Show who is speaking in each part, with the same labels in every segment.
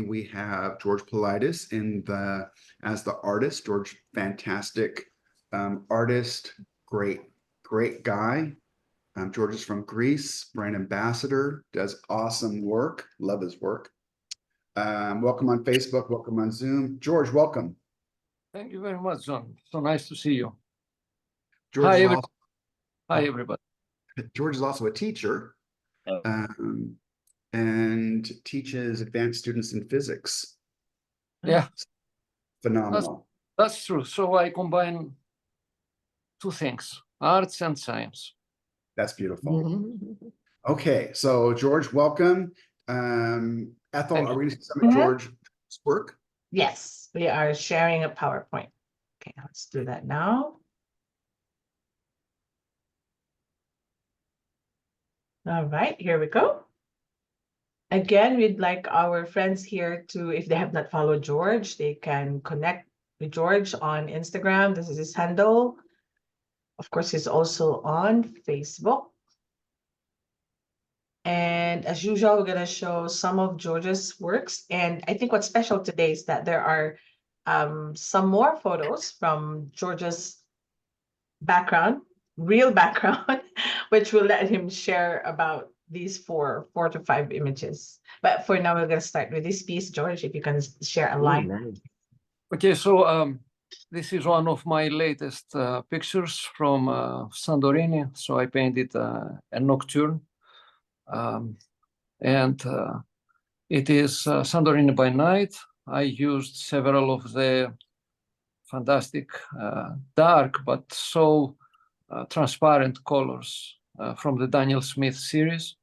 Speaker 1: we have George Politis as the artist. George, fantastic artist, great guy. George is from Greece, brand ambassador, does awesome work. Love his work. Welcome on Facebook, welcome on Zoom. George, welcome.
Speaker 2: Thank you very much, John. So nice to see you.
Speaker 1: George
Speaker 2: Hi, everybody.
Speaker 1: George is also a teacher and teaches advanced students in physics.
Speaker 2: Yeah.
Speaker 1: Phenomenal.
Speaker 2: That's true. So I combine two things, arts and science.
Speaker 1: That's beautiful. Okay, so George, welcome. Ethel, are we going to see some of George's work?
Speaker 3: Yes, we are sharing a PowerPoint. Okay, let's do that now. All right, here we go. Again, we'd like our friends here to, if they have not followed George, they can connect with George on Instagram. This is his handle. Of course, he's also on Facebook. And as usual, we're going to show some of George's works. And I think what's special today is that there are some more photos from George's background, real background, which will let him share about these four to five images. But for now, we're going to start with this piece. George, if you can share a line.
Speaker 2: Okay, so this is one of my latest pictures from Santorini. So I painted a nocturne. And it is Santorini by night. I used several of the fantastic dark but so transparent colors from the Daniel Smith series.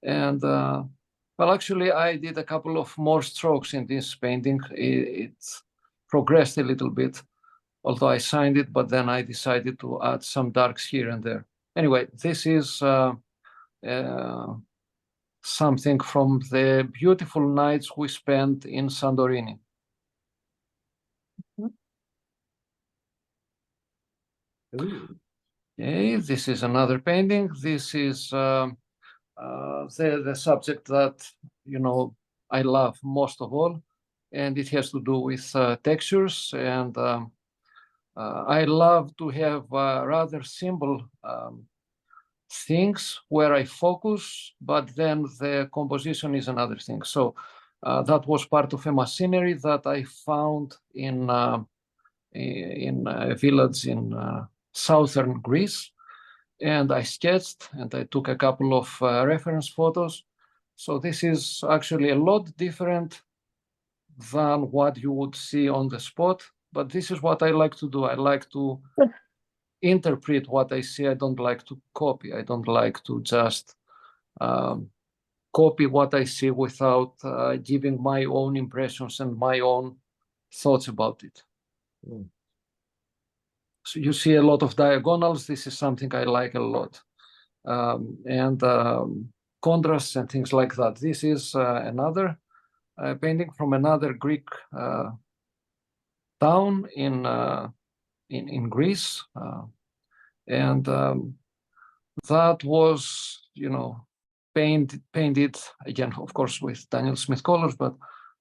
Speaker 2: And well, actually, I did a couple of more strokes in this painting. It progressed a little bit, although I signed it, but then I decided to add some darks here and there. Anyway, this is something from the beautiful nights we spent in Santorini. Okay, this is another painting. This is the subject that, you know, I love most of all, and it has to do with textures. And I love to have rather simple things where I focus, but then the composition is another thing. So that was part of a machinery that I found in a village in southern Greece, and I sketched and I took a couple of reference photos. So this is actually a lot different than what you would see on the spot, but this is what I like to do. I like to interpret what I see. I don't like to copy. I don't like to just copy what I see without giving my own impressions and my own thoughts about it. So you see a lot of diagonals. This is something I like a lot. And contrasts and things like that. This is another painting from another Greek town in Greece. And that was, you know, painted again, of course, with Daniel Smith colors, but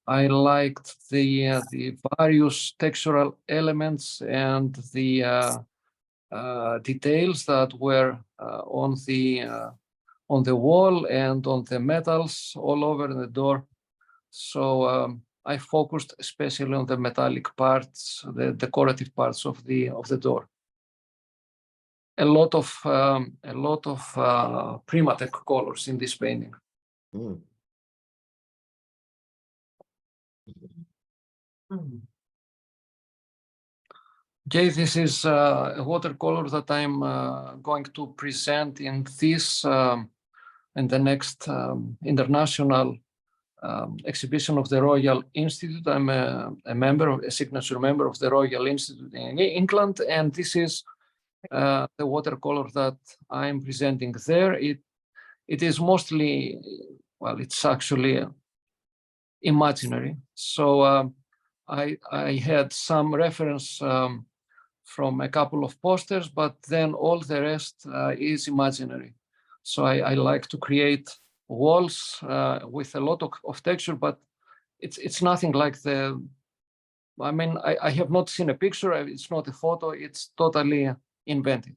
Speaker 2: I liked the various textural elements and the details that were on the wall and on the metals all over the door. So I focused especially on the metallic parts, the decorative parts of the door. A lot of Primatech colors in this painting. Okay, this is a watercolor that I'm going to present in this in the next international exhibition of the Royal Institute. I'm a signature member of the Royal Institute in England, and this is the watercolor that I'm presenting there. It is mostly, well, it's actually imaginary. So I had some reference from a couple of posters, but then all the rest is imaginary. So I like to create walls with a lot of texture, but it's nothing like the. I mean, I have not seen a picture. It's not a photo. It's totally invented.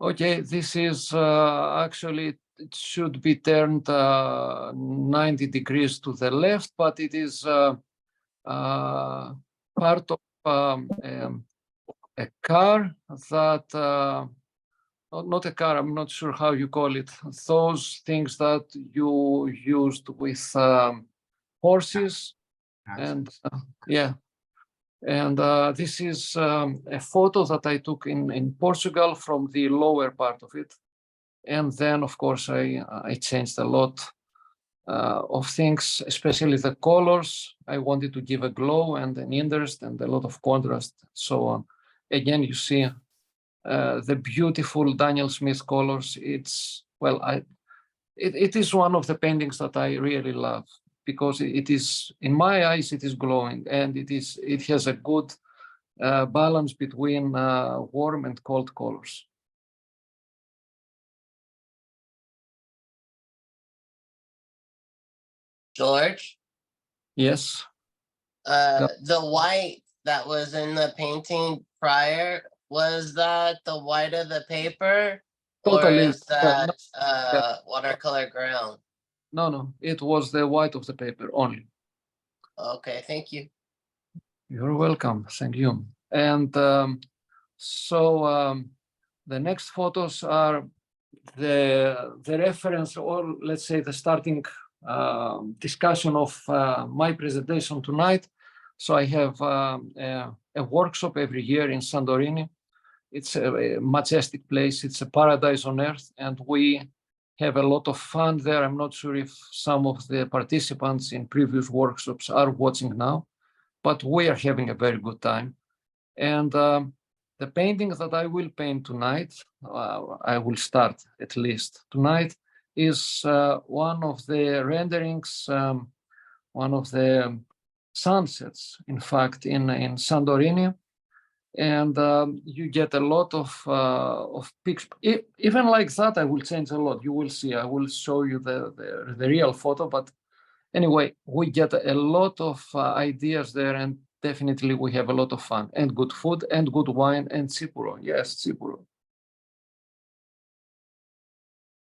Speaker 2: Okay, this is actually, it should be turned 90 degrees to the left, but it is part of a car that, not a car, I'm not sure how you call it, those things that you used with horses. And yeah, and this is a photo that I took in Portugal from the lower part of it. And then, of course, I changed a lot of things, especially the colors. I wanted to give a glow and an interest and a lot of contrast, so on. Again, you see the beautiful Daniel Smith colors. It's, well, it is one of the paintings that I really love, because it is, in my eyes, it is glowing, and it has a good balance between warm and cold colors.
Speaker 4: George,
Speaker 2: Yes.
Speaker 4: the white that was in the painting prior, was that the white of the paper?
Speaker 2: Totally.
Speaker 4: Or is that watercolor ground?
Speaker 2: No, it was the white of the paper only.
Speaker 4: Okay, thank you.
Speaker 2: You're welcome. Thank you. And so the next photos are the reference, or let's say the starting discussion of my presentation tonight. So I have a workshop every year in Santorini. It's a majestic place. It's a paradise on earth, and we have a lot of fun there. I'm not sure if some of the participants in previous workshops are watching now, but we are having a very good time. And the painting that I will paint tonight, I will start at least tonight, is one of the renderings, one of the sunsets, in fact, in Santorini. And you get a lot of pictures. Even like that, I will change a lot. You will see. I will show you the real photo. But anyway, we get a lot of ideas there, and definitely we have a lot of fun, and good food, and good wine, and tsipuro. Yes, tsipuro.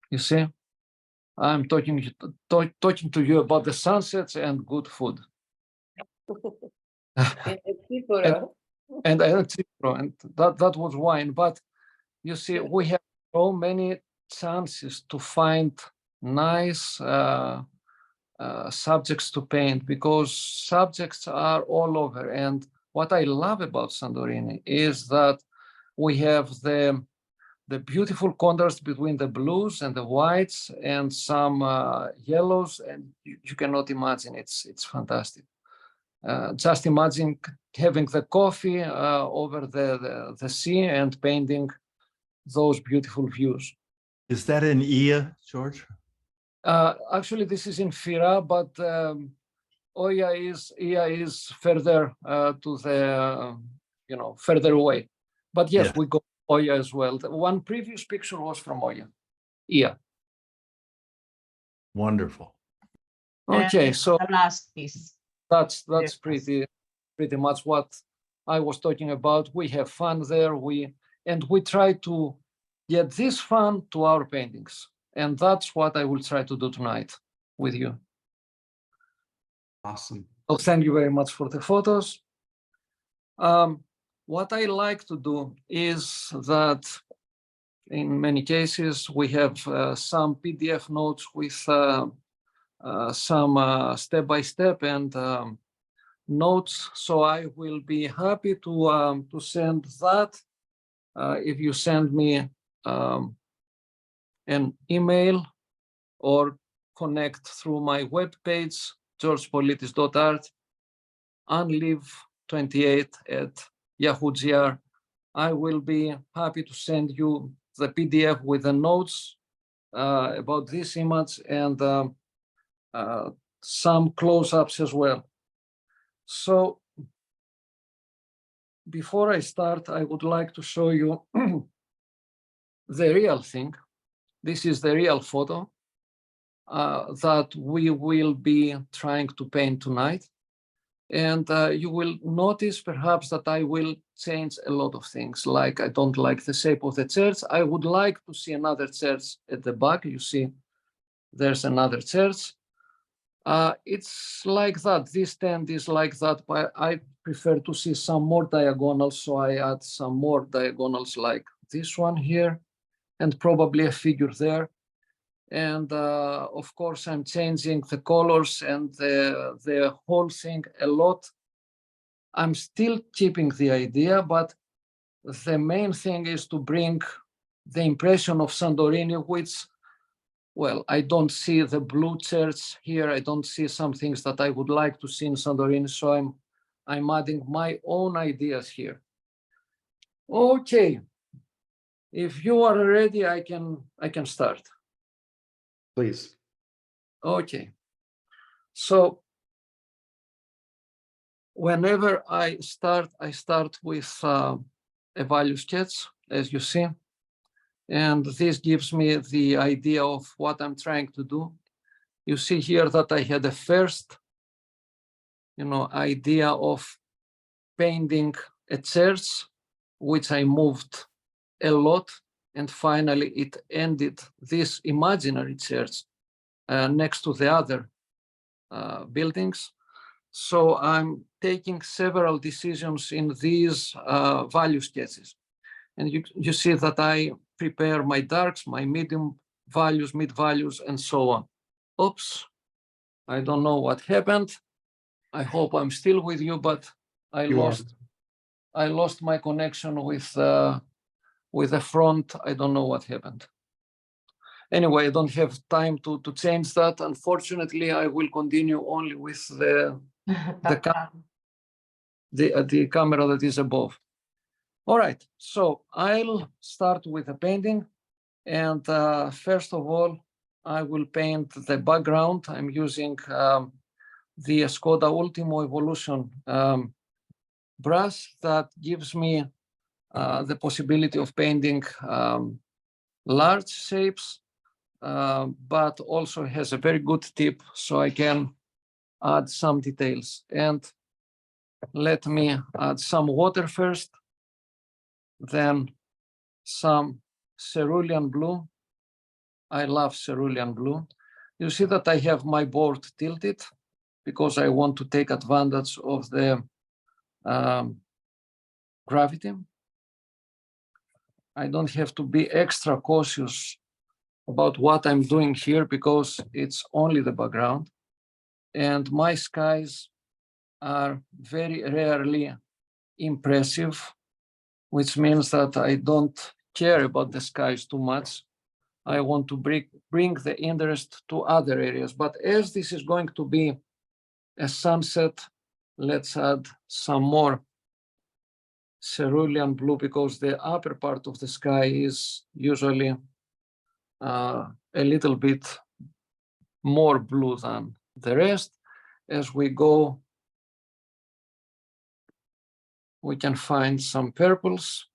Speaker 2: You see, I'm talking to you about the sunsets and good food. And I had tsipuro, and that was wine. But you see, we have so many chances to find nice subjects to paint, because subjects are all over. And what I love about Santorini is that we have the beautiful contrast between the blues and the whites and some yellows, and you cannot imagine. It's fantastic. Just imagine having the coffee over the sea and painting those beautiful views.
Speaker 5: Is that in Ia, George?
Speaker 2: Actually, this is in Fira, but Ia is further to the, further away. But yes, we go Oya as well. One previous picture was from Oya. Ia.
Speaker 5: Wonderful.
Speaker 2: Okay,
Speaker 3: And
Speaker 2: so
Speaker 3: the last piece.
Speaker 2: that's
Speaker 3: Yes.
Speaker 2: pretty much what I was talking about. We have fun there. We try to get this fun to our paintings, and that's what I will try to do tonight with you.
Speaker 1: Awesome.
Speaker 2: So thank you very much for the photos. What I like to do is that in many cases we have some PDF notes with some step-by-step and notes. So I will be happy to send that if you send me an email or connect through my webpage, georgepolitis.art, unlive28@yahoo.gr. I will be happy to send you the PDF with the notes about this image and some close-ups as well. So before I start, I would like to show you the real thing, This is the real photo that we will be trying to paint tonight. And you will notice perhaps that I will change a lot of things. Like I don't like the shape of the church. I would like to see another church at the back. You see, there's another church. It's like that. This tent is like that, but I prefer to see some more diagonals. So I add some more diagonals like this one here, and probably a figure there. And of course, I'm changing the colors and the whole thing a lot. I'm still keeping the idea, but the main thing is to bring the impression of Santorini, which, well, I don't see the blue church here. I don't see some things that I would like to see in Santorini. So I'm adding my own ideas here. Okay. If you are ready, I can start.
Speaker 1: Please.
Speaker 2: Okay. So whenever I start with a value sketch, as you see. And this gives me the idea of what I'm trying to do. You see here that I had a first, idea of painting a church, which I moved a lot. And finally, it ended this imaginary church next to the other buildings. So I'm taking several decisions in these value sketches. And you see that I prepare my darks, my medium values, mid values, and so on. Oops, I don't know what happened. I hope I'm still with you, but I lost my connection with the front. I don't know what happened. Anyway, I don't have time to change that. Unfortunately, I will continue only with the camera that is above. All right, so I'll start with the painting. And first of all, I will paint the background. I'm using the Skoda Ultimo Evolution brush that gives me the possibility of painting large shapes, but also has a very good tip, so I can add some details. And let me add some water first, then some cerulean blue. I love cerulean blue. You see that I have my board tilted because I want to take advantage of the gravity. I don't have to be extra cautious about what I'm doing here because it's only the background. And my skies are very rarely impressive, which means that I don't care about the skies too much. I want to bring the interest to other areas. But as this is going to be a sunset, let's add some more cerulean blue because the upper part of the sky is usually a little bit more blue than the rest. As we go, we can find some purples.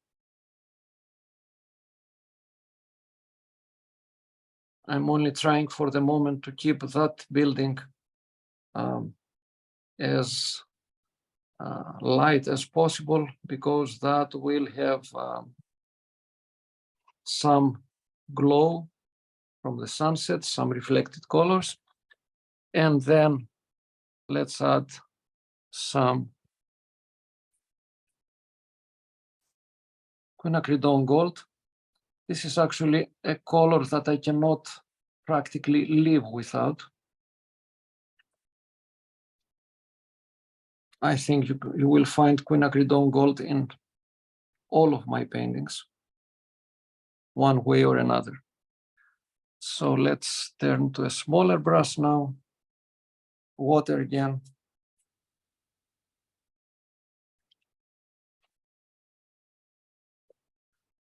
Speaker 2: I'm only trying for the moment to keep that building as light as possible because that will have some glow from the sunset, some reflected colors. And then let's add some quinacridone gold. This is actually a color that I cannot practically live without. I think you will find quinacridone gold in all of my paintings, one way or another. So let's turn to a smaller brush now. Water again.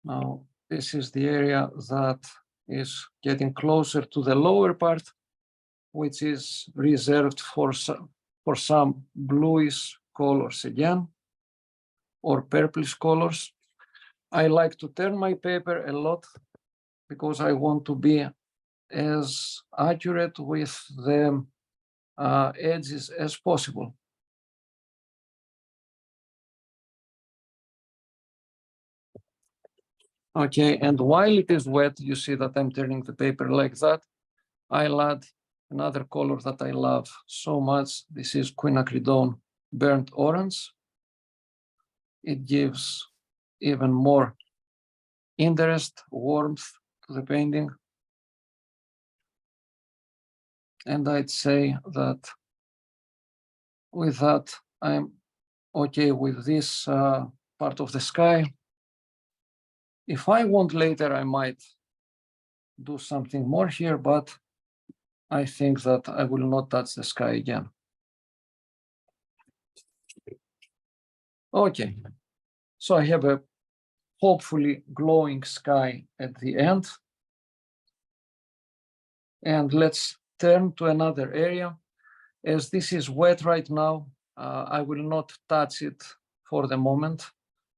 Speaker 2: Now, this is the area that is getting closer to the lower part, which is reserved for some bluish colors again, or purplish colors. I like to turn my paper a lot because I want to be as accurate with the edges as possible. Okay, and while it is wet, you see that I'm turning the paper like that. I'll add another color that I love so much. This is quinacridone burnt orange. It gives even more interest, warmth to the painting. And I'd say that with that, I'm okay with this part of the sky. If I want later, I might do something more here, but I think that I will not touch the sky again. Okay, so I have a hopefully glowing sky at the end. And let's turn to another area. As this is wet right now, I will not touch it for the moment.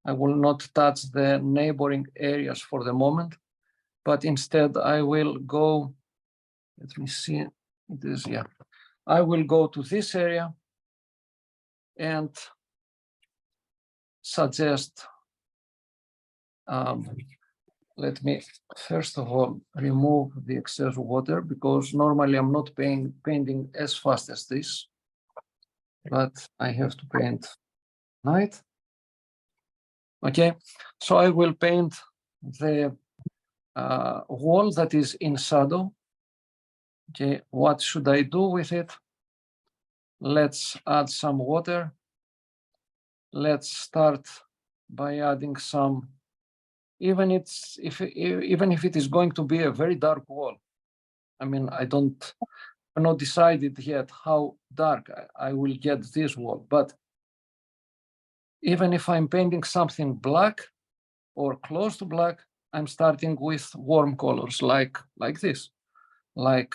Speaker 2: I will not touch the neighboring areas for the moment, but instead I will go, let me see, it is, yeah. I will go to this area and suggest, let me first of all remove the excess water, because normally I'm not painting as fast as this, but I have to paint night. Okay, so I will paint the wall that is in shadow. Okay, what should I do with it? Let's add some water. Let's start by adding some, even if it is going to be a very dark wall. I mean, I'm not decided yet how dark I will get this wall, but even if I'm painting something black or close to black, I'm starting with warm colors like this, like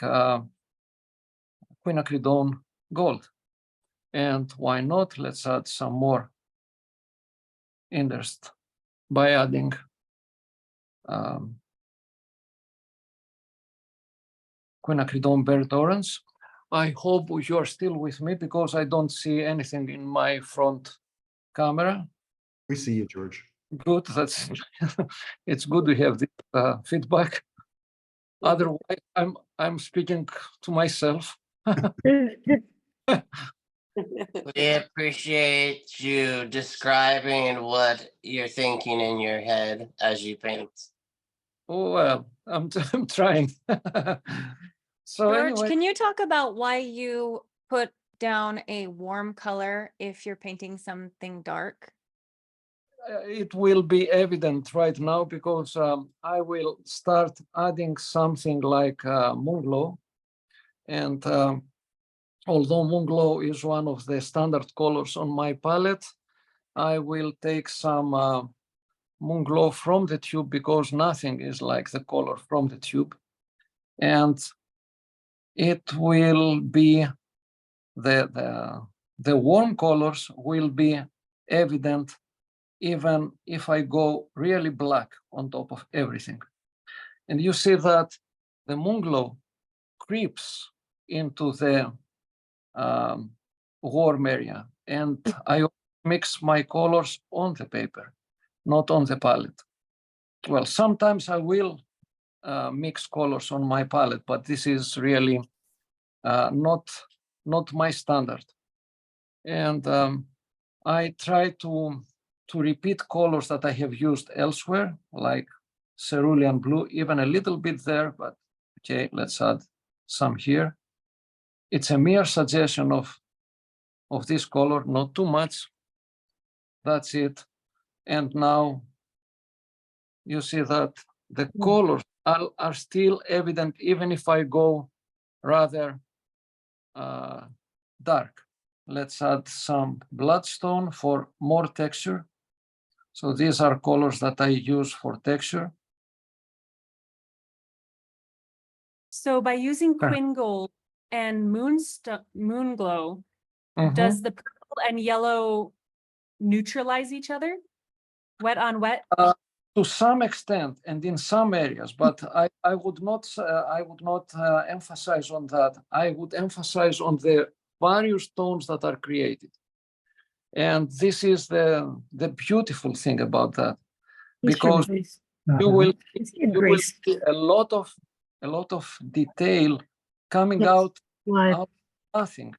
Speaker 2: quinacridone gold. And why not? Let's add some more interest by adding quinacridone burnt orange. I hope you're still with me, because I don't see anything in my front camera.
Speaker 1: We see you, George.
Speaker 2: Good, that's it's good to have this feedback. Otherwise, I'm speaking to myself.
Speaker 4: We appreciate you describing what you're thinking in your head as you paint.
Speaker 2: Oh, well, I'm trying. So
Speaker 6: George,
Speaker 2: anyway,
Speaker 6: can you talk about why you put down a warm color if you're painting something dark?
Speaker 2: it will be evident right now, because I will start adding something like moonglow. And although moonglow is one of the standard colors on my palette, I will take some moonglow from the tube, because nothing is like the color from the tube. And it will be, the warm colors will be evident even if I go really black on top of everything. And you see that the moonglow creeps into the warm area, and I mix my colors on the paper, not on the palette. Well, sometimes I will mix colors on my palette, but this is really not my standard. And I try to repeat colors that I have used elsewhere, like cerulean blue, even a little bit there, but okay, let's add some here. It's a mere suggestion of this color, not too much. That's it. And now you see that the colors are still evident, even if I go rather dark. Let's add some bloodstone for more texture. So these are colors that I use for texture.
Speaker 6: So by using
Speaker 2: Sure.
Speaker 6: Quin Gold and Moonglow,
Speaker 2: Mhm.
Speaker 6: does the purple and yellow neutralize each other? Wet on wet?
Speaker 2: To some extent and in some areas, but I would not emphasize on that. I would emphasize on the various tones that are created. And this is the beautiful thing about that, because you will see a lot of detail coming out of nothing,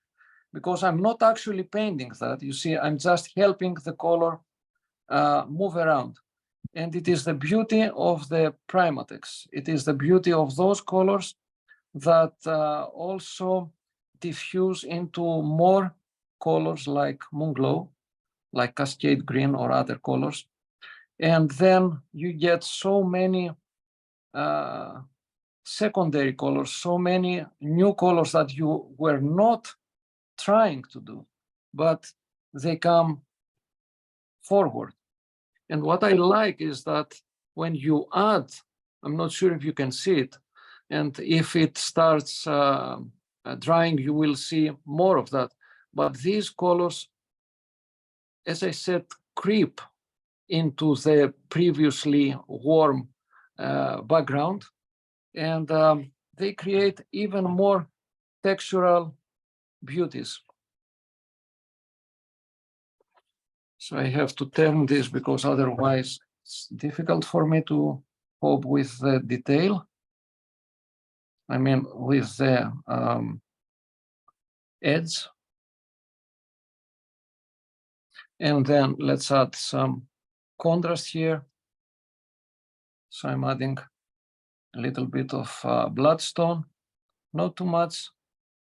Speaker 2: because I'm not actually painting that. You see, I'm just helping the color move around. And it is the beauty of the Primatex. It is the beauty of those colors that also diffuse into more colors like Moonglow, like Cascade Green or other colors. And then you get so many secondary colors, so many new colors that you were not trying to do, but they come forward. And what I like is that when you add, I'm not sure if you can see it, and if it starts drying, you will see more of that. But these colors, as I said, creep into the previously warm background, and they create even more textural beauties. So I have to turn this because otherwise it's difficult for me to cope with the detail. I mean, with the edge. And then let's add some contrast here. So I'm adding a little bit of bloodstone, not too much.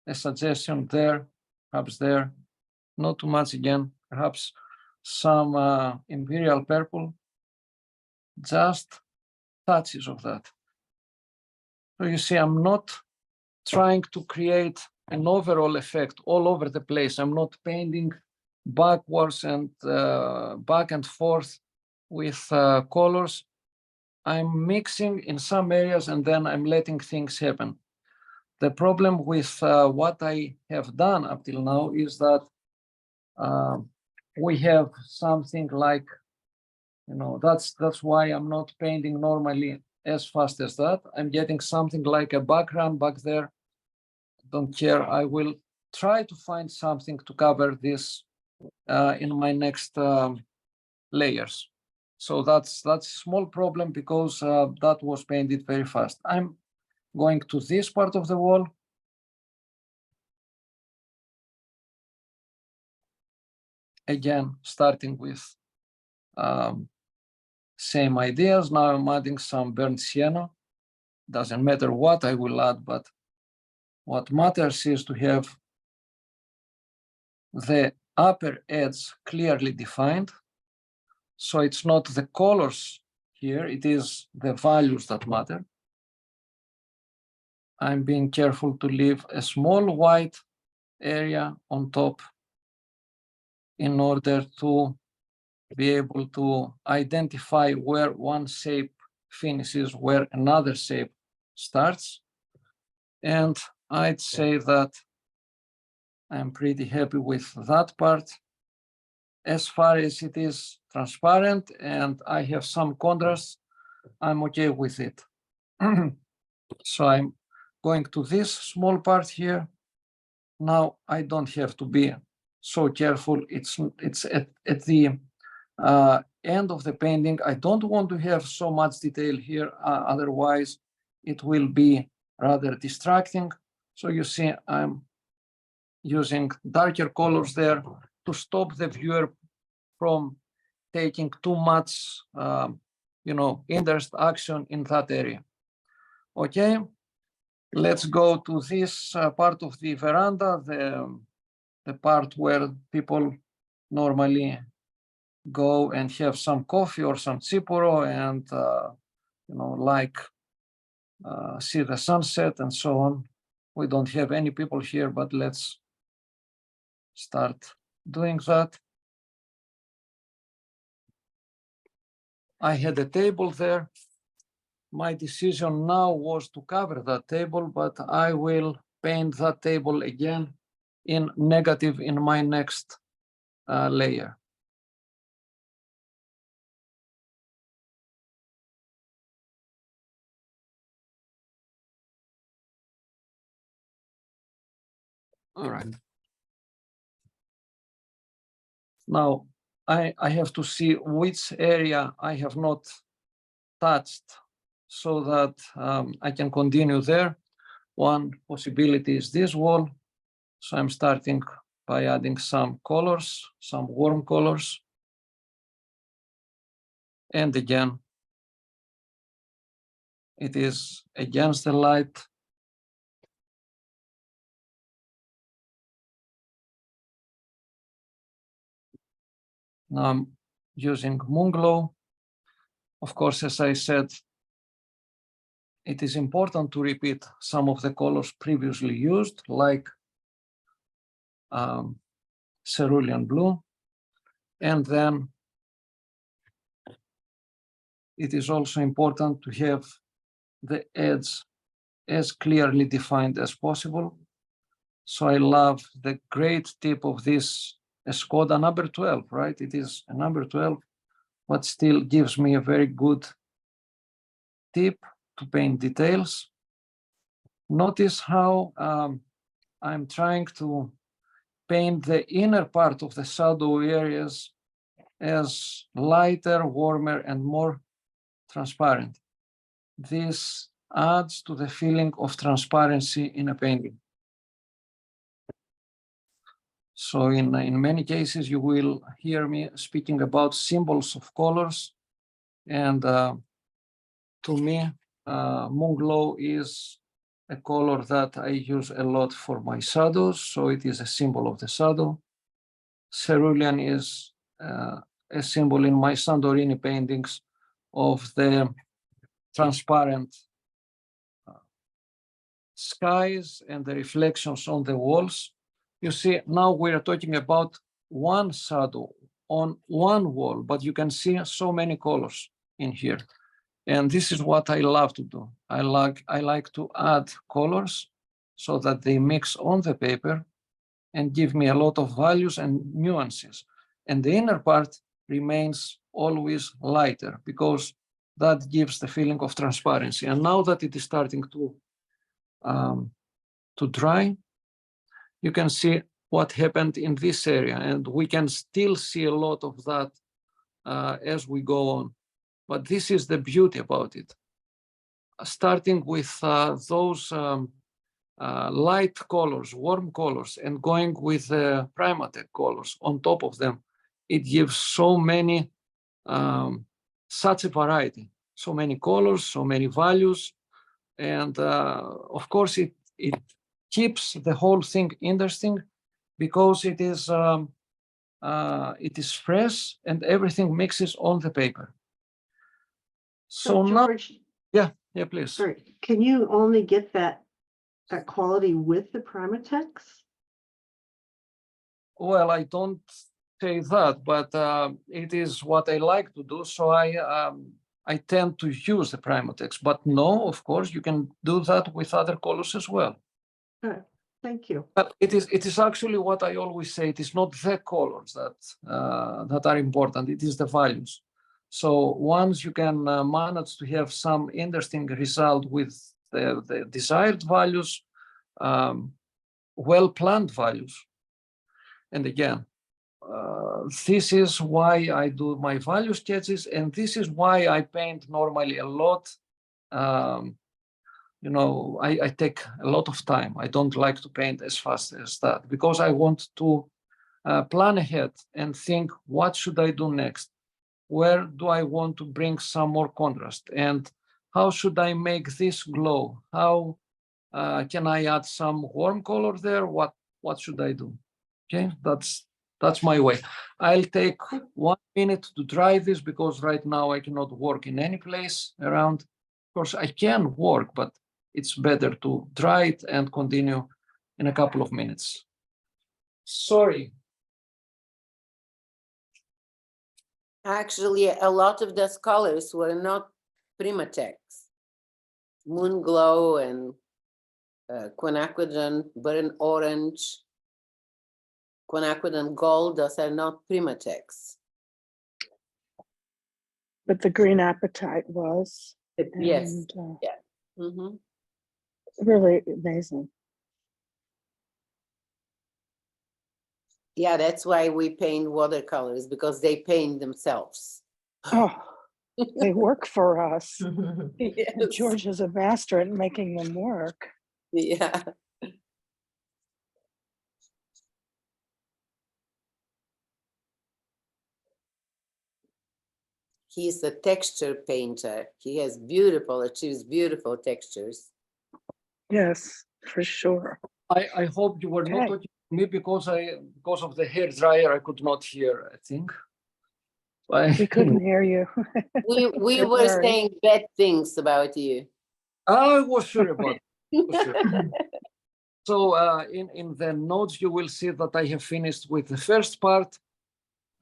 Speaker 2: A suggestion there, perhaps there, not too much again, perhaps some imperial purple, just touches of that. So you see, I'm not trying to create an overall effect all over the place. I'm not painting backwards and back and forth with colors. I'm mixing in some areas and then I'm letting things happen. The problem with what I have done up till now is that we have something like, you know, that's why I'm not painting normally as fast as that. I'm getting something like a background back there. Don't care. I will try to find something to cover this in my next layers. So that's a small problem because that was painted very fast. I'm going to this part of the wall. Again, starting with same ideas. Now I'm adding some burnt sienna. Doesn't matter what I will add, but what matters is to have the upper edge clearly defined. So it's not the colors here, it is the values that matter. I'm being careful to leave a small white area on top in order to be able to identify where one shape finishes, where another shape starts. And I'd say that I'm pretty happy with that part. As far as it is transparent and I have some contrast, I'm okay with it. So I'm going to this small part here. Now I don't have to be so careful. It's at the end of the painting. I don't want to have so much detail here, otherwise it will be rather distracting. So you see, I'm using darker colors there to stop the viewer from taking too much, interest action in that area. Okay, let's go to this part of the veranda, the part where people normally go and have some coffee or some Sapporo and see the sunset and so on. We don't have any people here, but let's start doing that. I had a table there. My decision now was to cover that table, but I will paint that table again in negative in my next layer. All right. Now, I have to see which area I have not touched so that I can continue there. One possibility is this wall. So I'm starting by adding some colors, some warm colors. And again, it is against the light. Now I'm using moon glow. Of course, as I said, it is important to repeat some of the colors previously used, like cerulean blue. And then it is also important to have the edge as clearly defined as possible. So I love the great tip of this Skoda number 12, right? It is a number 12, but still gives me a very good tip to paint details. Notice how I'm trying to paint the inner part of the shadow areas as lighter, warmer, and more transparent. This adds to the feeling of transparency in a painting. So in many cases, you will hear me speaking about symbols of colors. And to me, moon glow is a color that I use a lot for my shadows. So it is a symbol of the shadow. Cerulean is a symbol in my Santorini paintings of the transparent skies and the reflections on the walls. You see, now we're talking about one shadow on one wall, but you can see so many colors in here. And this is what I love to do. I like to add colors so that they mix on the paper and give me a lot of values and nuances. And the inner part remains always lighter because that gives the feeling of transparency. And now that it is starting to dry, you can see what happened in this area, and we can still see a lot of that as we go on. But this is the beauty about it. Starting with those light colors, warm colors, and going with the Primatech colors on top of them, it gives so many, such a variety, so many colors, so many values. And of course, it keeps the whole thing interesting because it is fresh and everything mixes on the paper. So now,
Speaker 7: George,
Speaker 2: yeah, please.
Speaker 7: sorry, can you only get that quality with the Primatex?
Speaker 2: Well, I don't say that, but it is what I like to do. So I tend to use the Primatex, but no, of course, you can do that with other colors as well.
Speaker 7: Good, thank you.
Speaker 2: But it is actually what I always say. It is not the colors that are important. It is the values. So once you can manage to have some interesting result with the desired values, well-planned values, and again, this is why I do my value sketches, and this is why I paint normally a lot. You know, I take a lot of time. I don't like to paint as fast as that because I want to plan ahead and think, what should I do next? Where do I want to bring some more contrast? And how should I make this glow? How can I add some warm color there? What should I do? Okay, that's my way. I'll take 1 minute to dry this because right now I cannot work in any place around. Of course, I can work, but it's better to dry it and continue in a couple of minutes. Sorry.
Speaker 8: Actually, a lot of those colors were not Primatex. Moon Glow and quinacridone, burnt orange, quinacridone gold, those are not Primatex.
Speaker 9: But the green appetite was.
Speaker 8: Yes.
Speaker 9: And,
Speaker 8: Mm-hmm.
Speaker 9: really amazing.
Speaker 8: Yeah, that's why we paint watercolors, because they paint themselves.
Speaker 9: Oh, they work for us.
Speaker 8: Yes.
Speaker 9: George is a master at making them work.
Speaker 8: Yeah. He's a texture painter. He has achieves beautiful textures.
Speaker 9: Yes, for sure.
Speaker 2: I hope you were not
Speaker 9: Okay.
Speaker 2: talking to me because of the hair dryer, I could not hear, I think.
Speaker 9: We couldn't hear you.
Speaker 8: We
Speaker 9: Don't
Speaker 8: were
Speaker 9: worry.
Speaker 8: saying bad things about you.
Speaker 2: I was sure about it. Was sure. So in the notes, you will see that I have finished with the first part.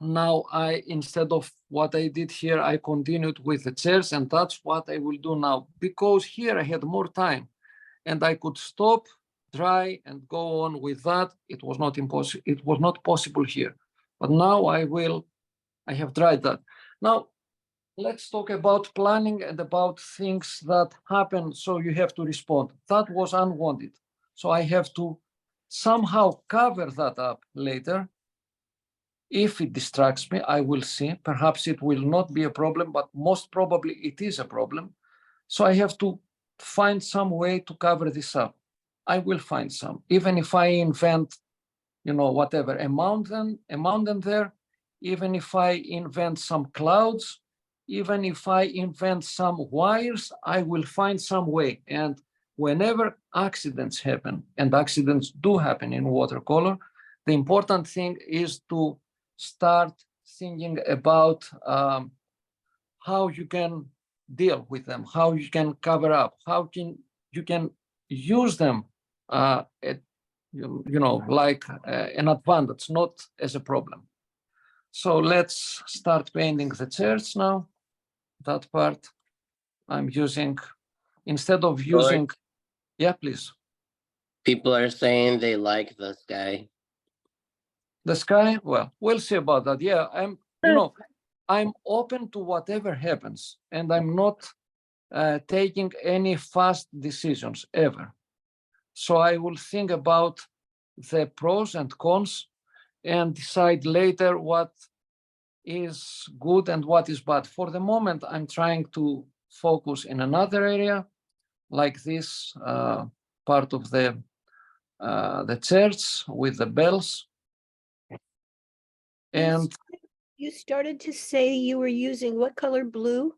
Speaker 2: Now instead of what I did here, I continued with the chairs, and that's what I will do now. Because here I had more time and I could stop, dry, and go on with that. It was not impossible. It was not possible here. But now I have tried that. Now, let's talk about planning and about things that happen, so you have to respond. That was unwanted. So I have to somehow cover that up later. If it distracts me, I will see. Perhaps it will not be a problem, but most probably it is a problem. So I have to find some way to cover this up. I will find some, even if I invent, whatever, a mountain there, even if I invent some clouds, even if I invent some wires, I will find some way. And whenever accidents happen, and accidents do happen in watercolor, the important thing is to start thinking about how you can deal with them, how you can cover up, how you can use them like an advantage, not as a problem. So let's start painting the chairs now. That part I'm using, instead of using, yeah, please.
Speaker 4: People are saying they like the sky.
Speaker 2: The sky, well, we'll see about that. Yeah, I'm open to whatever happens, and I'm not taking any fast decisions ever. So I will think about the pros and cons and decide later what is good and what is bad. For the moment, I'm trying to focus in another area, like this part of the church with the bells. And
Speaker 10: you started to say you were using what color blue?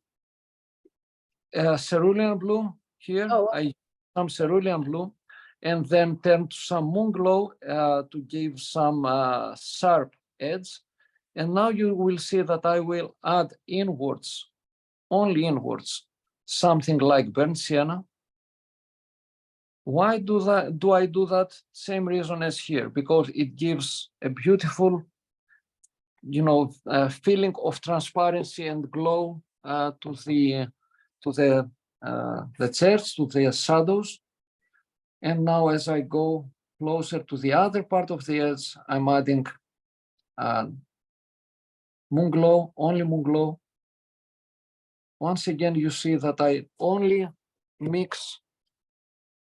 Speaker 2: cerulean blue here.
Speaker 10: Oh.
Speaker 2: I use some cerulean blue, and then turn to some moon glow to give some sharp edge. And now you will see that I will add inwards, only inwards, something like burnt sienna. Why do I do that? Same reason as here, because it gives a beautiful, feeling of transparency and glow to the chairs, to the shadows. And now as I go closer to the other part of the edge, I'm adding moon glow, only moon glow. Once again, you see that I only mix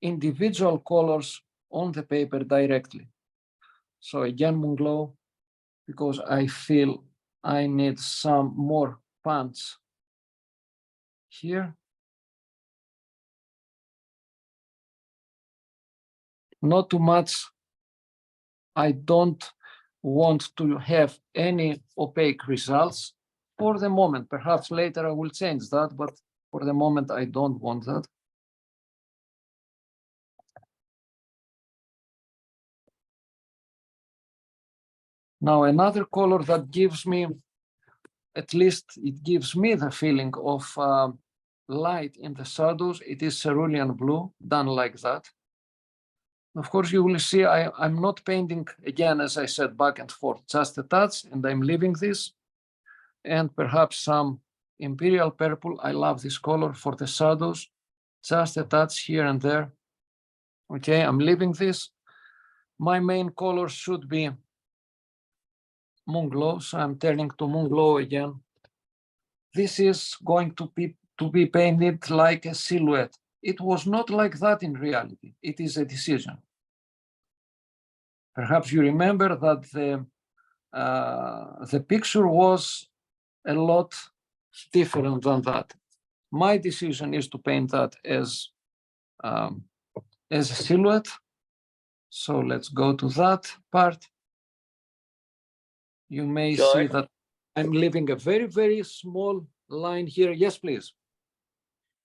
Speaker 2: individual colors on the paper directly. So again, moon glow, because I feel I need some more punch here. Not too much. I don't want to have any opaque results for the moment. Perhaps later I will change that, but for the moment I don't want that. Now another color that gives me, at least it gives me the feeling of light in the shadows, it is cerulean blue, done like that. Of course, you will see I'm not painting, again, as I said, back and forth, just a touch, and I'm leaving this. And perhaps some imperial purple. I love this color for the shadows, just a touch here and there. Okay, I'm leaving this. My main color should be moon glow, so I'm turning to moon glow again. This is going to be painted like a silhouette. It was not like that in reality. It is a decision. Perhaps you remember that the the picture was a lot different than that. My decision is to paint that as a silhouette. So let's go to that part. You may see
Speaker 4: George?
Speaker 2: that I'm leaving a very, very small line here. Yes, please.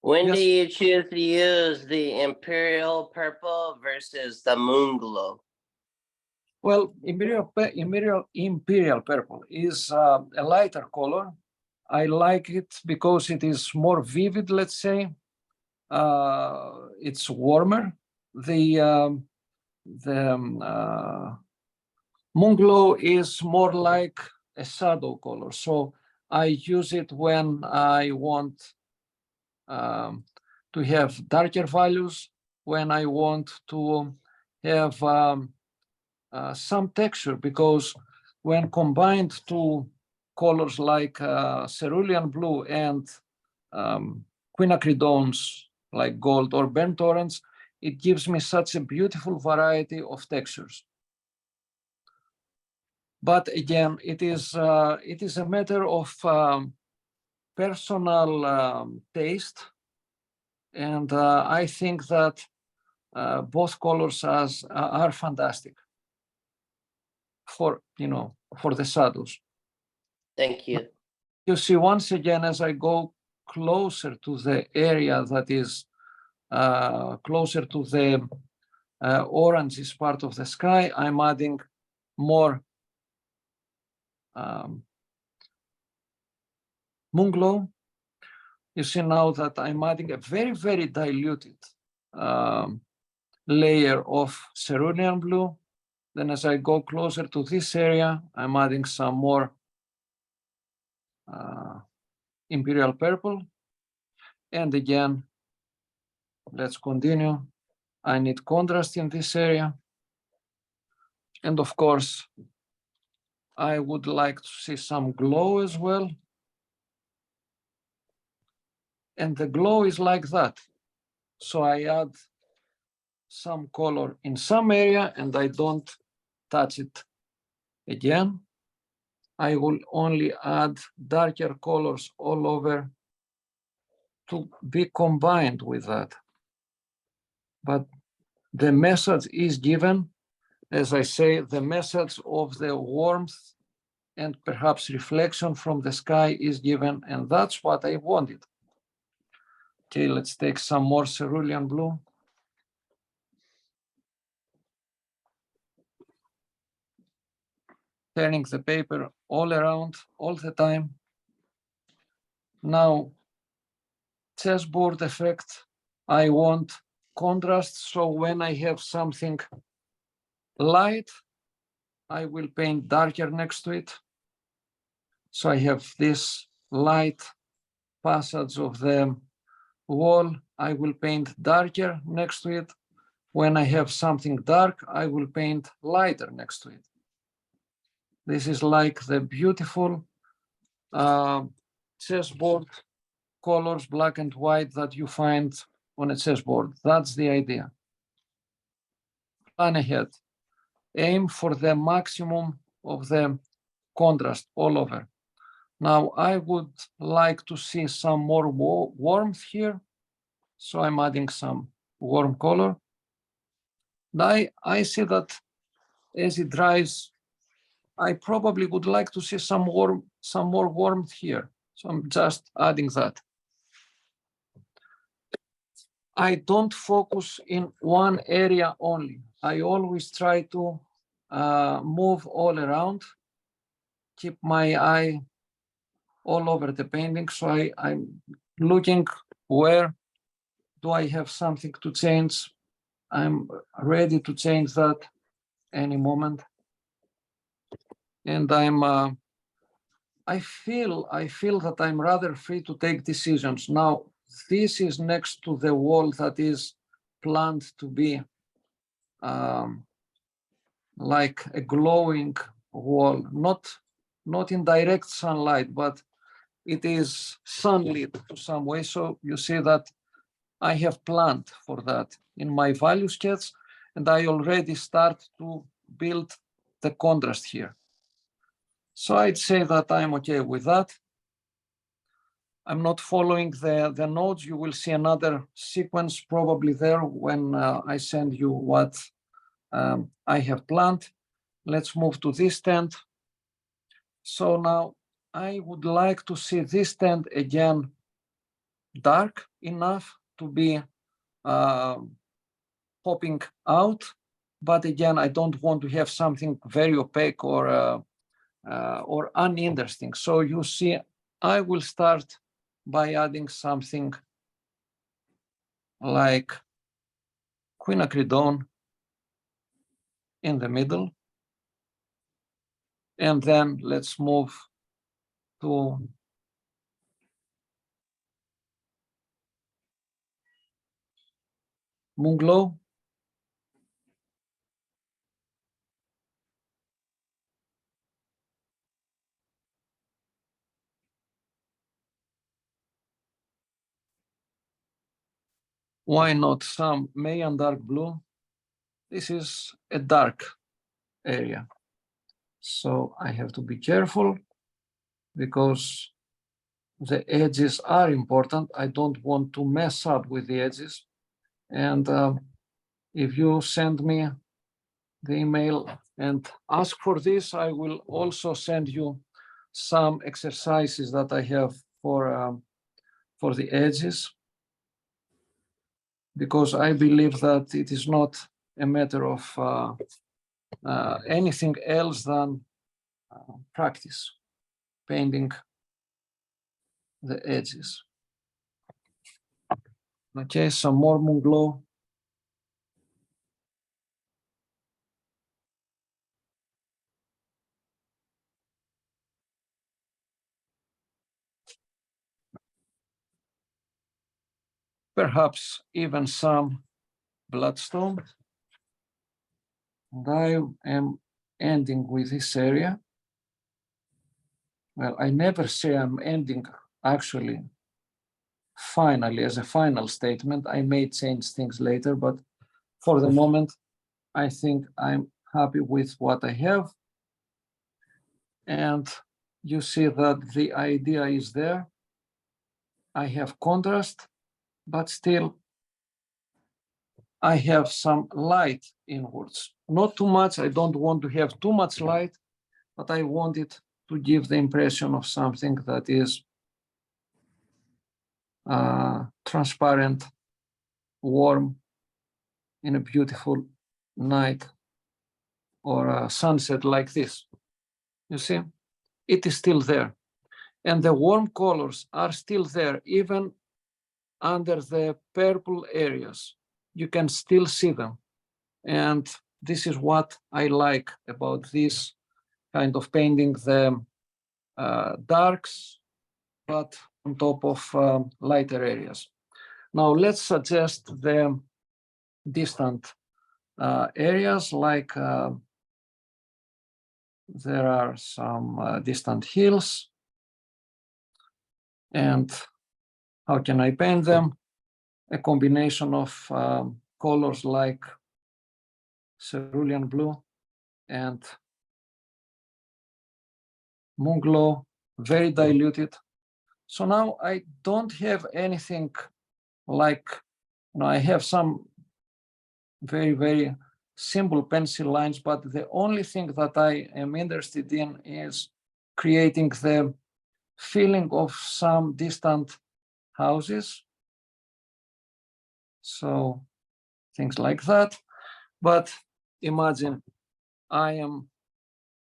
Speaker 4: When do
Speaker 2: Yes.
Speaker 4: you choose to use the imperial purple versus the moon glow?
Speaker 2: Well, imperial purple is a lighter color. I like it because it is more vivid, let's say. It's warmer. The moon glow is more like a shadow color. So I use it when I want to have darker values, when I want to have some texture, because when combined to colors like cerulean blue and quinacridones like gold or burnt orange, it gives me such a beautiful variety of textures. But again, it is a matter of personal taste, and I think that both colors are fantastic for the shadows.
Speaker 4: Thank you.
Speaker 2: You see, once again, as I go closer to the area that is closer to the orangish part of the sky, I'm adding more moon glow. You see now that I'm adding a very, very diluted layer of cerulean blue. Then as I go closer to this area, I'm adding some more imperial purple. And again, let's continue. I need contrast in this area. And of course, I would like to see some glow as well. And the glow is like that. So I add some color in some area and I don't touch it again. I will only add darker colors all over to be combined with that. But the message is given, as I say, the message of the warmth and perhaps reflection from the sky is given, and that's what I wanted. Okay, let's take some more cerulean blue. Turning the paper all around, all the time. Now, chessboard effect, I want contrast, so when I have something light, I will paint darker next to it. So I have this light passage of the wall, I will paint darker next to it. When I have something dark, I will paint lighter next to it. This is like the beautiful chessboard colors, black and white, that you find on a chessboard. That's the idea. Plan ahead. Aim for the maximum of the contrast all over. Now, I would like to see some more warmth here. So I'm adding some warm color. I see that as it dries, I probably would like to see some more warmth here. So I'm just adding that. I don't focus in one area only. I always try to move all around, keep my eye all over the painting. So I'm looking where do I have something to change. I'm ready to change that any moment. And I feel that I'm rather free to take decisions. Now, this is next to the wall that is planned to be like a glowing wall, not in direct sunlight, but it is sunlit to some way. So you see that I have planned for that in my value sketch, and I already start to build the contrast here. So I'd say that I'm okay with that. I'm not following the nodes. You will see another sequence probably there when I send you what I have planned. Let's move to this tent. So now I would like to see this tent again dark enough to be popping out. But again, I don't want to have something very opaque or uninteresting. So you see, I will start by adding something like quinacridone in the middle. And then let's move to Moonglow. Why not some Mayan dark blue? This is a dark area. So I have to be careful because the edges are important. I don't want to mess up with the edges. And if you send me the email and ask for this, I will also send you some exercises that I have for the edges, because I believe that it is not a matter of anything else than practice, painting the edges. Okay, some more Moonglow. Perhaps even some bloodstone. And I am ending with this area. Well, I never say I'm ending actually finally as a final statement. I may change things later, but for the moment, I think I'm happy with what I have. And you see that the idea is there. I have contrast, but still I have some light inwards. Not too much. I don't want to have too much light, but I want it to give the impression of something that is transparent, warm, in a beautiful night or a sunset like this. You see, it is still there. And the warm colors are still there, even under the purple areas. You can still see them. And this is what I like about this kind of painting, the darks, but on top of lighter areas. Now let's suggest the distant areas, like there are some distant hills. And how can I paint them? A combination of colors like cerulean blue and Moonglow, very diluted. So now I don't have anything like, I have some very, very simple pencil lines, but the only thing that I am interested in is creating the feeling of some distant houses. So things like that. But imagine I am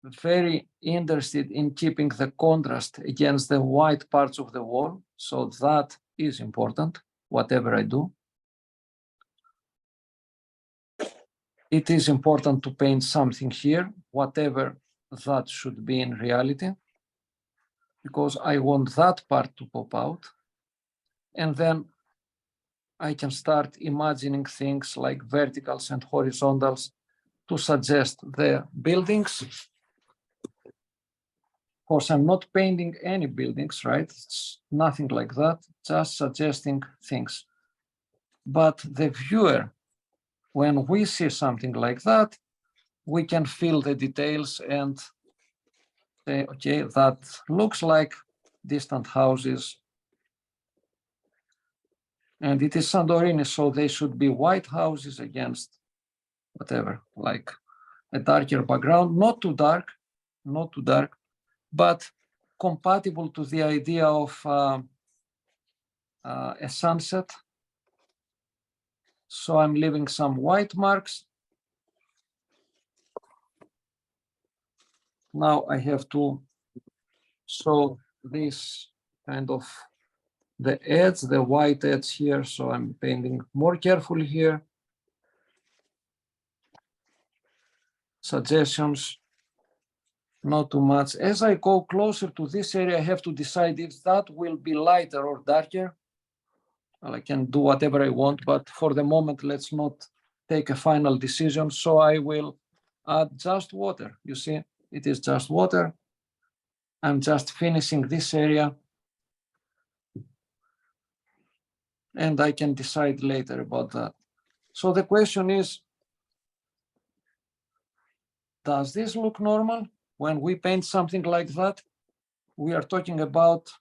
Speaker 2: very interested in keeping the contrast against the white parts of the wall. So that is important, whatever I do. It is important to paint something here, whatever that should be in reality, because I want that part to pop out. And then I can start imagining things like verticals and horizontals to suggest the buildings. Of course, I'm not painting any buildings, right? It's nothing like that, just suggesting things. But the viewer, when we see something like that, we can feel the details and say, okay, that looks like distant houses. And it is Santorini, so they should be white houses against whatever, like a darker background, not too dark, but compatible to the idea of a sunset. So I'm leaving some white marks. Now I have to show this kind of the edge, the white edge here. So I'm painting more carefully here. Suggestions, not too much. As I go closer to this area, I have to decide if that will be lighter or darker. Well, I can do whatever I want, but for the moment, let's not take a final decision. So I will add just water. You see, it is just water. I'm just finishing this area. And I can decide later about that. So the question is, does this look normal? When we paint something like that, we are talking about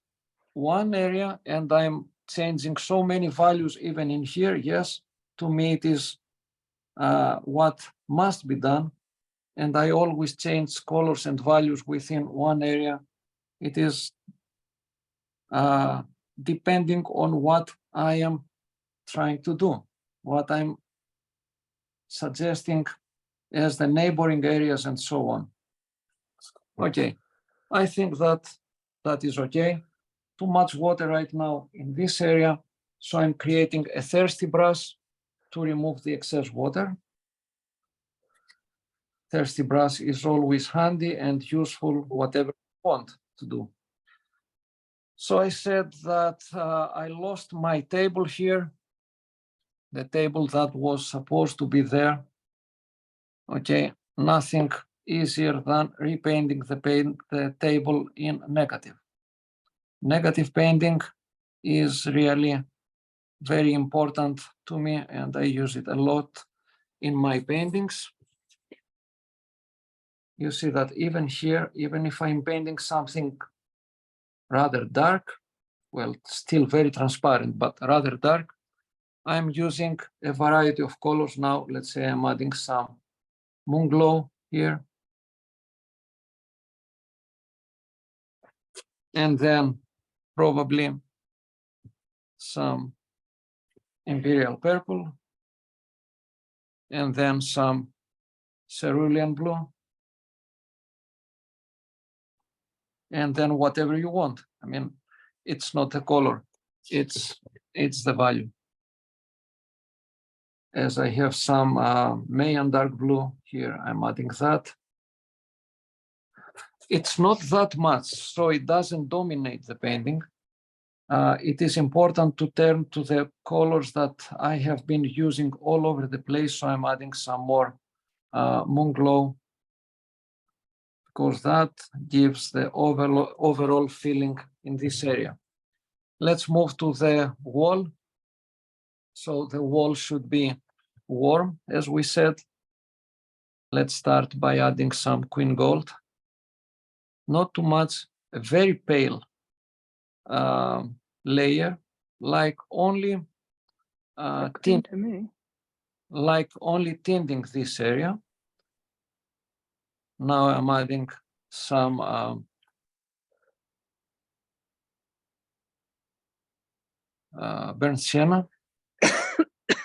Speaker 2: one area and I'm changing so many values even in here. Yes, to me it is what must be done. And I always change colors and values within one area. It is depending on what I am trying to do, what I'm suggesting as the neighboring areas and so on. Okay, I think that is okay. Too much water right now in this area. So I'm creating a thirsty brush to remove the excess water. Thirsty brush is always handy and useful, whatever you want to do. So I said that I lost my table here, the table that was supposed to be there. Okay, nothing easier than repainting the table in negative. Negative painting is really very important to me and I use it a lot in my paintings. You see that even here, even if I'm painting something rather dark, well, still very transparent, but rather dark, I'm using a variety of colors now. Let's say I'm adding some moon glow here. And then probably some imperial purple. And then some cerulean blue. And then whatever you want. I mean, it's not a color, it's the value. As I have some Mayan dark blue here, I'm adding that. It's not that much, so it doesn't dominate the painting. It is important to turn to the colors that I have been using all over the place, so I'm adding some more moon glow, because that gives the overall feeling in this area. Let's move to the wall. So the wall should be warm, as we said. Let's start by adding some Queen Gold. Not too much, a very pale layer, like only
Speaker 9: Looking to me.
Speaker 2: like only tinting this area. Now I'm adding some burnt sienna.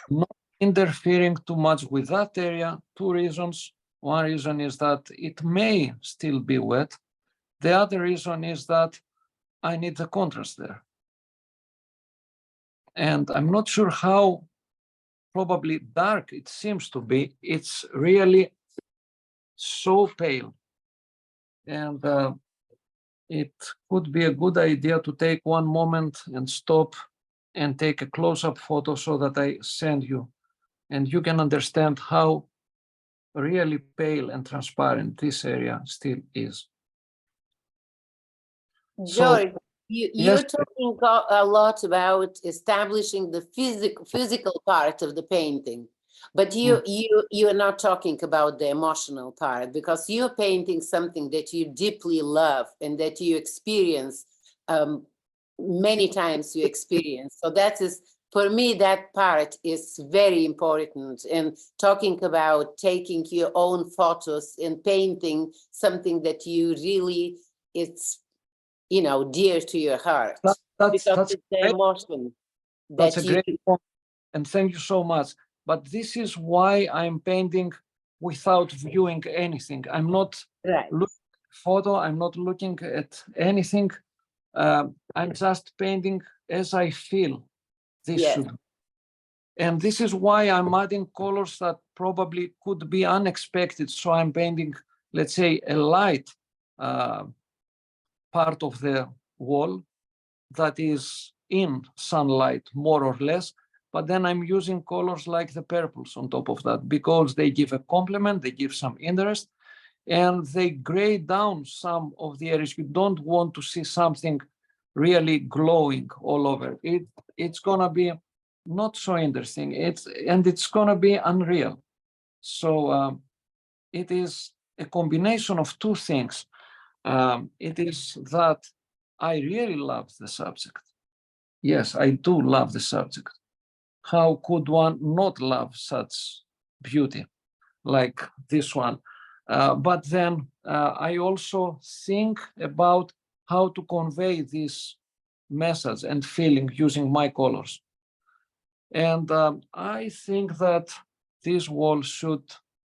Speaker 2: Not interfering too much with that area. Two reasons. One reason is that it may still be wet. The other reason is that I need the contrast there. And I'm not sure how probably dark it seems to be. It's really so pale. And it could be a good idea to take one moment and stop and take a close-up photo so that I send you. And you can understand how really pale and transparent this area still is.
Speaker 8: George, you're
Speaker 2: yes.
Speaker 8: talking a lot about establishing the physical part of the painting. But you are not talking about the emotional part, because you're painting something that you deeply love and that you experience many times. You experience, so that is, for me, that part is very important. And talking about taking your own photos and painting something that you really, it's, you know, dear to your heart, because
Speaker 2: That's
Speaker 8: it's the
Speaker 2: great.
Speaker 8: emotion
Speaker 2: That's
Speaker 8: that
Speaker 2: a
Speaker 8: you.
Speaker 2: great point, and thank you so much. But this is why I'm painting without viewing anything. I'm not
Speaker 8: Right.
Speaker 2: looking at photo. I'm not looking at anything. I'm just painting as I feel this
Speaker 8: Yes.
Speaker 2: should be. And this is why I'm adding colors that probably could be unexpected. So I'm painting, let's say, a light part of the wall that is in sunlight, more or less. But then I'm using colors like the purples on top of that, because they give a complement, they give some interest, and they gray down some of the areas. You don't want to see something really glowing all over. It's gonna be not so interesting. It's gonna be unreal. So it is a combination of two things. It is that I really love the subject. Yes, I do love the subject. How could one not love such beauty like this one? But then I also think about how to convey this message and feeling using my colors. And I think that this wall should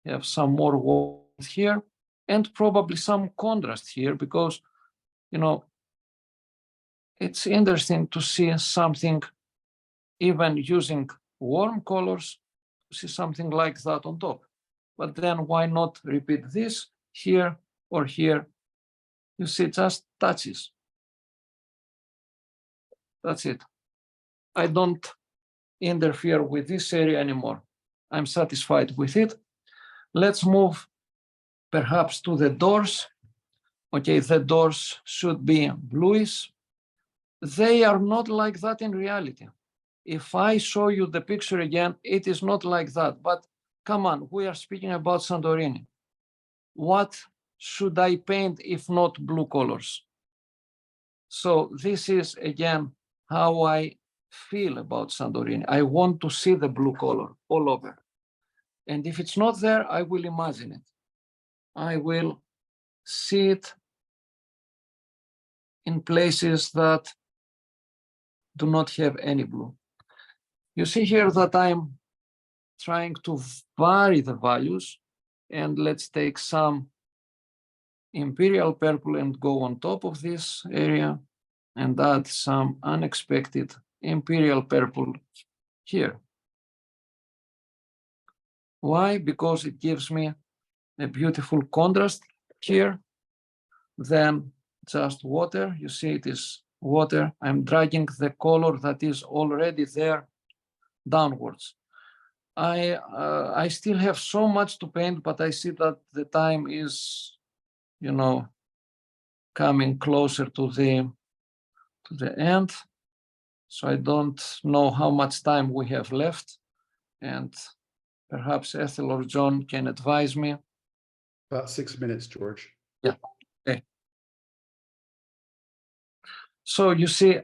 Speaker 2: have some more warmth here and probably some contrast here, because, you know, it's interesting to see something, even using warm colors, to see something like that on top. But then why not repeat this here or here? You see, just touches. That's it. I don't interfere with this area anymore. I'm satisfied with it. Let's move perhaps to the doors. Okay, the doors should be bluish. They are not like that in reality. If I show you the picture again, it is not like that. But come on, we are speaking about Santorini. What should I paint if not blue colors? So this is, again, how I feel about Santorini. I want to see the blue color all over. And if it's not there, I will imagine it. I will see it in places that do not have any blue. You see here that I'm trying to vary the values, and let's take some imperial purple and go on top of this area and add some unexpected imperial purple here. Why? Because it gives me a beautiful contrast here. Then just water, you see it is water. I'm dragging the color that is already there downwards. I still have so much to paint, but I see that the time is, you know, coming closer to the end. So I don't know how much time we have left, and perhaps Ethel or John can advise me.
Speaker 1: About 6 minutes, George.
Speaker 2: Yeah. Okay. So you see,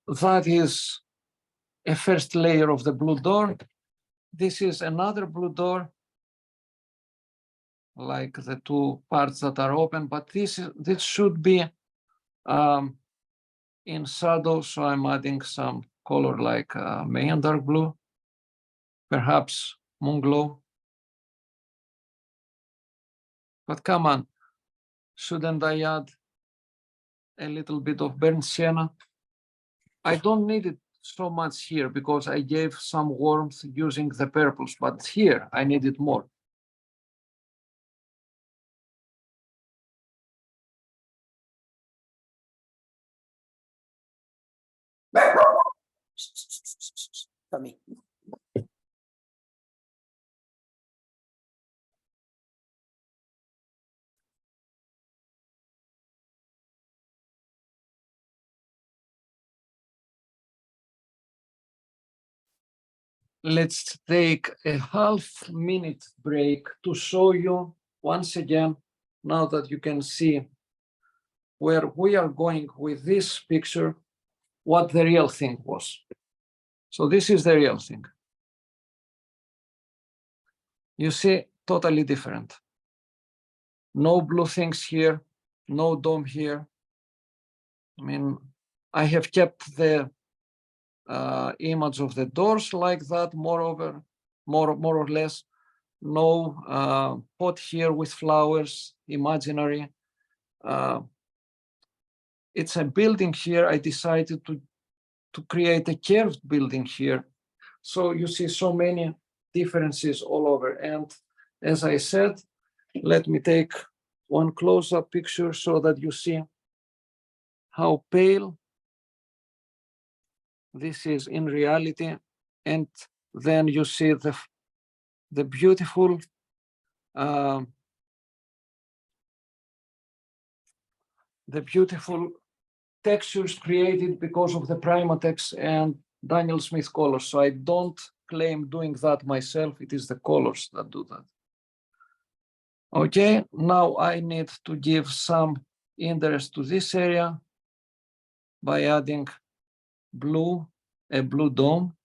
Speaker 2: that is a first layer of the blue door. This is another blue door, like the two parts that are open, but this should be in shadow, so I'm adding some color like Mayan dark blue, perhaps moon glow. But come on, shouldn't I add a little bit of burnt sienna? I don't need it so much here because I gave some warmth using the purples, but here I need it more.
Speaker 8: For me.
Speaker 2: let's take a half-minute break to show you once again, now that you can see where we are going with this picture, what the real thing was. So this is the real thing. You see, totally different. No blue things here, no dome here. I mean, I have kept the image of the doors like that, moreover, more or less. No pot here with flowers, imaginary. It's a building here. I decided to create a curved building here. So you see so many differences all over. And as I said, let me take one close-up picture so that you see how pale this is in reality. And then you see the beautiful textures created because of the Primatex and Daniel Smith colors. So I don't claim doing that myself. It is the colors that do that. Okay, now I need to give some interest to this area by adding blue, a blue dome.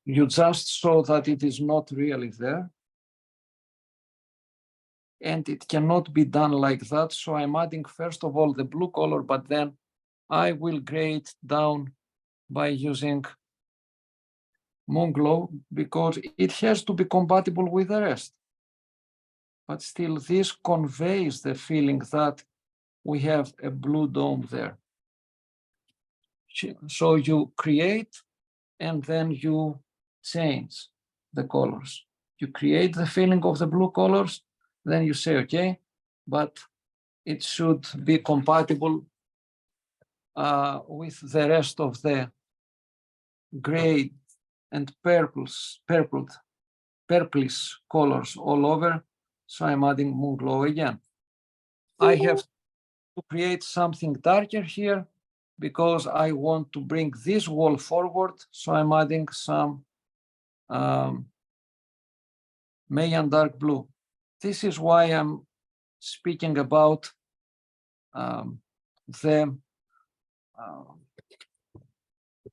Speaker 2: You just saw that it is not really there. And it cannot be done like that. So I'm adding first of all the blue color, but then I will grade down by using Moonglow because it has to be compatible with the rest. But still this conveys the feeling that we have a blue dome there. So you create and then you change the colors. You create the feeling of the blue colors, then you say, okay, but it should be compatible with the rest of the gray and purplish colors all over. So I'm adding Moonglow again. I have to create something darker here because I want to bring this wall forward. So I'm adding some Mayan dark blue. This is why I'm speaking about the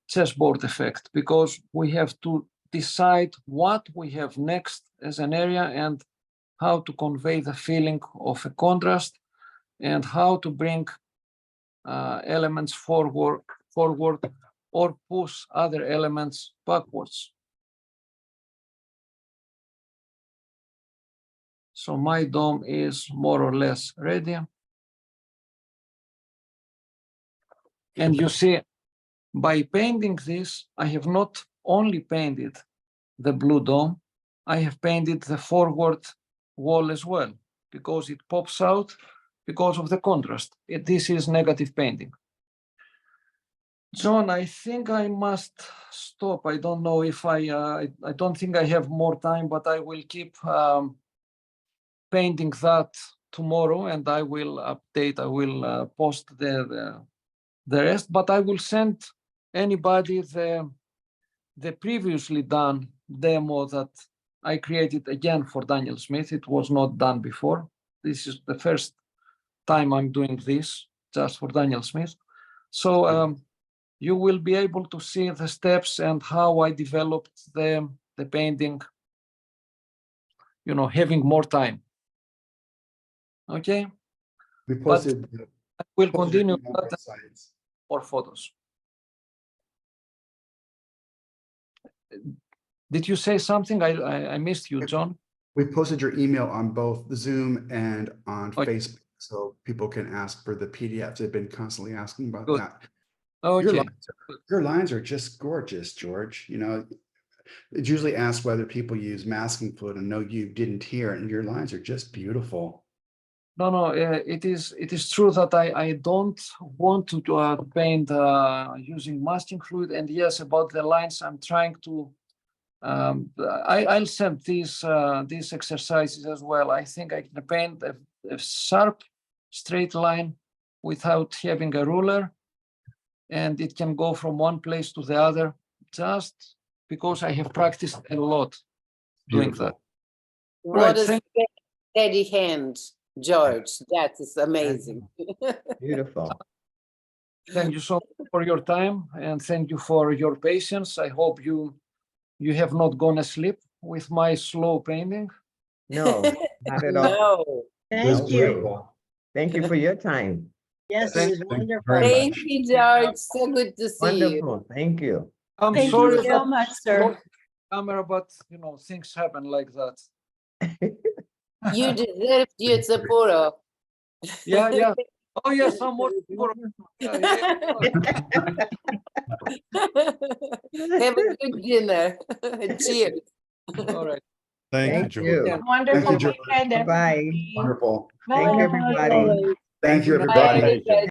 Speaker 2: chessboard effect, because we have to decide what we have next as an area and how to convey the feeling of a contrast and how to bring elements forward or push other elements backwards. So my dome is more or less ready. And you see, by painting this, I have not only painted the blue dome, I have painted the forward wall as well, because it pops out because of the contrast. This is negative painting. John, I think I must stop. I don't know if I don't think I have more time, but I will keep painting that tomorrow and I will update, I will post the rest, but I will send anybody the previously done demo that I created again for Daniel Smith. It was not done before. This is the first time I'm doing this just for Daniel Smith. So you will be able to see the steps and how I developed the painting, you know, having more time. Okay.
Speaker 1: We posted.
Speaker 2: I will continue
Speaker 1: on both sides.
Speaker 2: more photos. Did you say something? I missed you, John.
Speaker 1: We posted your email on both Zoom and on
Speaker 2: Okay.
Speaker 1: Facebook, so people can ask for the PDFs. They've been constantly asking about
Speaker 2: Good.
Speaker 1: that.
Speaker 2: Okay.
Speaker 1: Your lines are just gorgeous, George. You know, it's usually asked whether people use masking fluid, and no, you didn't hear it, and your lines are just beautiful.
Speaker 2: No, it is true that I don't want to paint using masking fluid. And yes, about the lines, I'm trying to. I'll send these exercises as well. I think I can paint a sharp straight line without having a ruler, and it can go from one place to the other, just because I have practiced a lot doing that.
Speaker 8: What
Speaker 2: Right,
Speaker 8: a
Speaker 2: thank-
Speaker 8: steady hand, George. That is amazing.
Speaker 11: Beautiful.
Speaker 2: Thank you so much for your time, and thank you for your patience. I hope you have not gone asleep with my slow painting.
Speaker 11: No, not at all.
Speaker 8: No.
Speaker 10: Thank you.
Speaker 11: Beautiful. Thank you for your time.
Speaker 10: Yes,
Speaker 2: Thank
Speaker 10: it was
Speaker 1: Thank you
Speaker 10: wonderful.
Speaker 1: very
Speaker 8: Thank
Speaker 1: much.
Speaker 8: you, George. So good to see you.
Speaker 11: Wonderful. Thank you.
Speaker 2: I'm
Speaker 10: Thank
Speaker 2: sorry
Speaker 10: you so
Speaker 2: that
Speaker 10: much,
Speaker 2: I
Speaker 10: sir.
Speaker 2: lost the camera, but things happen like that.
Speaker 8: You deserved your Sapporo.
Speaker 2: Yeah, yeah. Oh, yeah, some more. Yeah,
Speaker 8: Have a good dinner. Cheers.
Speaker 2: all right.
Speaker 11: Thank you.
Speaker 2: Yeah.
Speaker 3: Wonderful
Speaker 1: you,
Speaker 3: weekend,
Speaker 11: Bye-bye.
Speaker 3: everybody.
Speaker 1: Wonderful.
Speaker 11: Thank you,
Speaker 3: Bye.
Speaker 11: everybody.
Speaker 1: Thank you,
Speaker 8: Bye,
Speaker 1: everybody.
Speaker 8: everybody.